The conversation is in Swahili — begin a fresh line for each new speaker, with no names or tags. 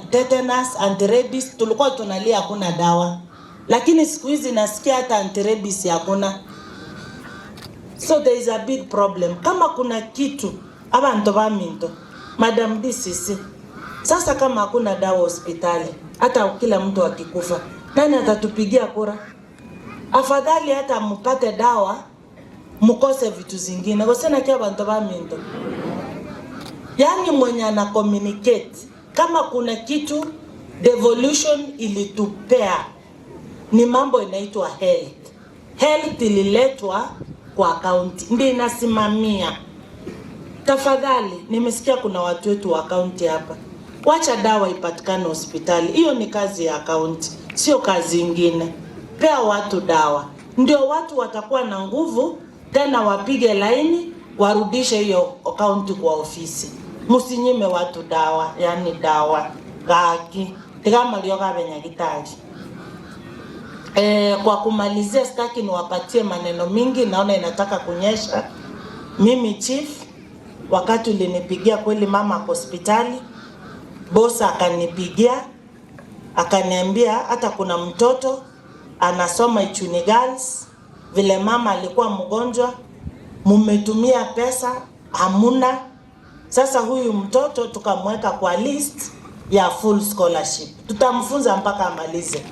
Tetanus, anti-rabies, tulikuwa tunalia hakuna dawa. Lakini siku hizi nasikia hata anti-rabies hakuna. So there is a big problem. Kama kuna kitu, abantu baminto, Madam DCC. Sasa kama hakuna dawa hospitali, hata kila mtu akikufa, nani atatupigia kura? Afadhali hata mpate dawa, mukose vitu zingine. Kwa sana kia abantu baminto. Yani mwenye ana communicate. Kama kuna kitu devolution ilitupea ni mambo inaitwa health. Health ililetwa kwa county. Ndio inasimamia. Tafadhali, nimesikia kuna watu wetu wa county hapa. Wacha dawa ipatikane hospitali. Hiyo ni kazi ya county, sio kazi ingine. Pea watu dawa. Ndio watu watakuwa na nguvu tena wapige laini warudishe hiyo county kwa ofisi. Musinyime watu dawa, yani dawa gaki kama lioga benyagitari. Kwa kumalizia sitaki niwapatie maneno mingi, naona inataka kunyesha. Mimi chief, wakati ulinipigia kweli mama hospitali, boss akanipigia akaniambia hata kuna mtoto anasoma Ichuni Girls, vile mama alikuwa mgonjwa, mumetumia pesa hamuna. Sasa huyu mtoto tukamweka kwa list ya full scholarship. Tutamfunza mpaka amalize.